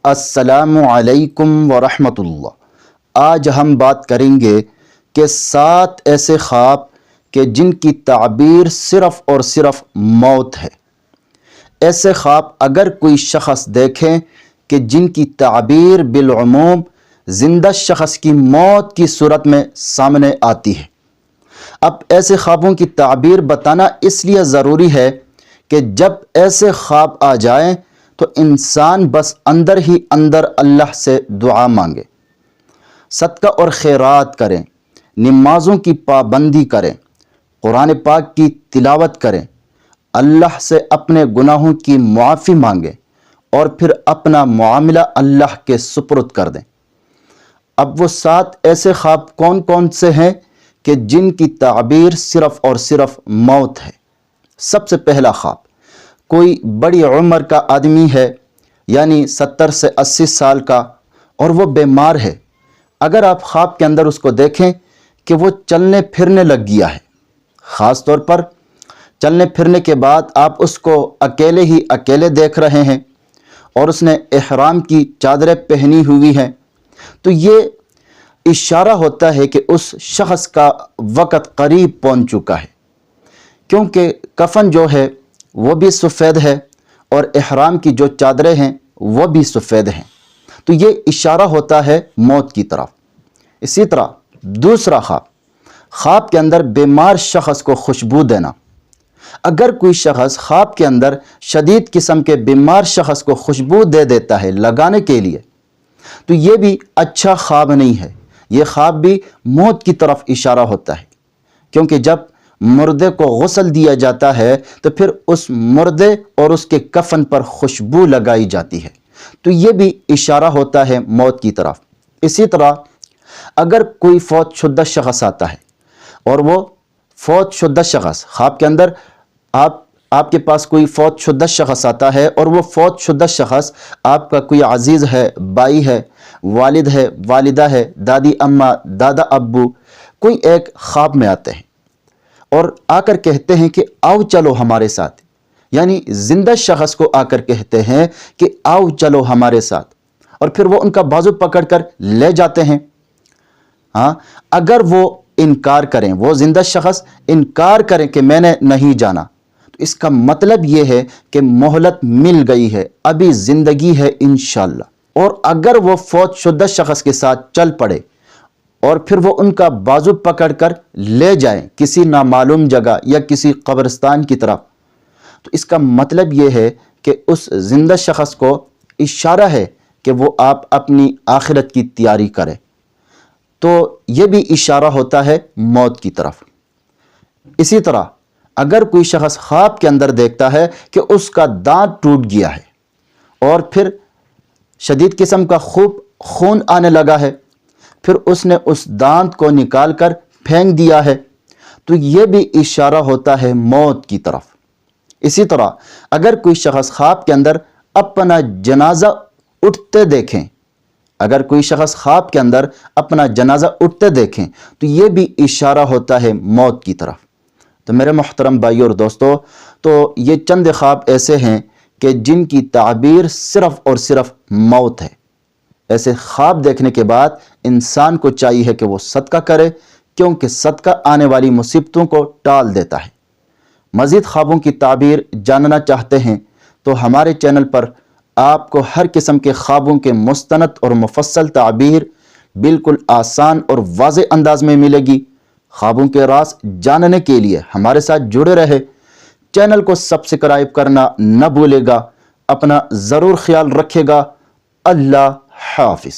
السلام علیکم ورحمۃ اللہ۔ آج ہم بات کریں گے کہ 7 ایسے خواب کہ جن کی تعبیر صرف اور صرف موت ہے۔ ایسے خواب اگر کوئی شخص دیکھیں کہ جن کی تعبیر بالعموم زندہ شخص کی موت کی صورت میں سامنے آتی ہے۔ اب ایسے خوابوں کی تعبیر بتانا اس لیے ضروری ہے کہ جب ایسے خواب آ جائیں تو انسان بس اندر ہی اندر اللہ سے دعا مانگے، صدقہ اور خیرات کریں، نمازوں کی پابندی کریں، قرآن پاک کی تلاوت کریں، اللہ سے اپنے گناہوں کی معافی مانگیں اور پھر اپنا معاملہ اللہ کے سپرد کر دیں۔ اب وہ 7 ایسے خواب کون کون سے ہیں کہ جن کی تعبیر صرف اور صرف موت ہے۔ سب سے پہلا خواب، کوئی بڑی عمر کا آدمی ہے، یعنی 70 سے 80 سال کا، اور وہ بیمار ہے۔ اگر آپ خواب کے اندر اس کو دیکھیں کہ وہ چلنے پھرنے لگ گیا ہے، خاص طور پر چلنے پھرنے کے بعد آپ اس کو اکیلے دیکھ رہے ہیں اور اس نے احرام کی چادریں پہنی ہوئی ہیں، تو یہ اشارہ ہوتا ہے کہ اس شخص کا وقت قریب پہنچ چکا ہے، کیونکہ کفن جو ہے وہ بھی سفید ہے اور احرام کی جو چادریں ہیں وہ بھی سفید ہیں، تو یہ اشارہ ہوتا ہے موت کی طرف۔ اسی طرح دوسرا خواب کے اندر بیمار شخص کو خوشبو دینا۔ اگر کوئی شخص خواب کے اندر شدید قسم کے بیمار شخص کو خوشبو دے دیتا ہے لگانے کے لیے، تو یہ بھی اچھا خواب نہیں ہے، یہ خواب بھی موت کی طرف اشارہ ہوتا ہے، کیونکہ جب مردے کو غسل دیا جاتا ہے تو پھر اس مردے اور اس کے کفن پر خوشبو لگائی جاتی ہے، تو یہ بھی اشارہ ہوتا ہے موت کی طرف۔ اسی طرح اگر کوئی فوت شدہ شخص آتا ہے اور وہ فوت شدہ شخص خواب کے اندر آپ کے پاس کوئی فوت شدہ شخص آتا ہے اور وہ فوت شدہ شخص آپ کا کوئی عزیز ہے، بھائی ہے، والد ہے، والدہ ہے، دادی اماں، دادا ابو، کوئی ایک خواب میں آتے ہیں اور آ کر کہتے ہیں کہ آؤ چلو ہمارے ساتھ، یعنی زندہ شخص کو آ کر کہتے ہیں کہ آؤ چلو ہمارے ساتھ، اور پھر وہ ان کا بازو پکڑ کر لے جاتے ہیں۔ اگر وہ انکار کریں، وہ زندہ شخص انکار کریں کہ میں نے نہیں جانا، تو اس کا مطلب یہ ہے کہ مہلت مل گئی ہے، ابھی زندگی ہے انشاءاللہ۔ اور اگر وہ فوت شدہ شخص کے ساتھ چل پڑے اور پھر وہ ان کا بازو پکڑ کر لے جائیں کسی نامعلوم جگہ یا کسی قبرستان کی طرف، تو اس کا مطلب یہ ہے کہ اس زندہ شخص کو اشارہ ہے کہ وہ آپ اپنی آخرت کی تیاری کریں، تو یہ بھی اشارہ ہوتا ہے موت کی طرف۔ اسی طرح اگر کوئی شخص خواب کے اندر دیکھتا ہے کہ اس کا دانت ٹوٹ گیا ہے اور پھر شدید قسم کا خوب خون آنے لگا ہے، پھر اس نے اس دانت کو نکال کر پھینک دیا ہے، تو یہ بھی اشارہ ہوتا ہے موت کی طرف۔ اسی طرح اگر کوئی شخص خواب کے اندر اپنا جنازہ اٹھتے دیکھیں، اگر کوئی شخص خواب کے اندر اپنا جنازہ اٹھتے دیکھیں تو یہ بھی اشارہ ہوتا ہے موت کی طرف۔ تو میرے محترم بھائیو اور دوستو، تو یہ چند خواب ایسے ہیں کہ جن کی تعبیر صرف اور صرف موت ہے۔ ایسے خواب دیکھنے کے بعد انسان کو چاہیے کہ وہ صدقہ کرے، کیونکہ صدقہ آنے والی مصیبتوں کو ٹال دیتا ہے۔ مزید خوابوں کی تعبیر جاننا چاہتے ہیں تو ہمارے چینل پر آپ کو ہر قسم کے خوابوں کے مستند اور مفصل تعبیر بالکل آسان اور واضح انداز میں ملے گی۔ خوابوں کے راز جاننے کے لیے ہمارے ساتھ جڑے رہے، چینل کو سبسکرائب کرنا نہ بھولے گا، اپنا ضرور خیال رکھے گا۔ اللہ حافظ۔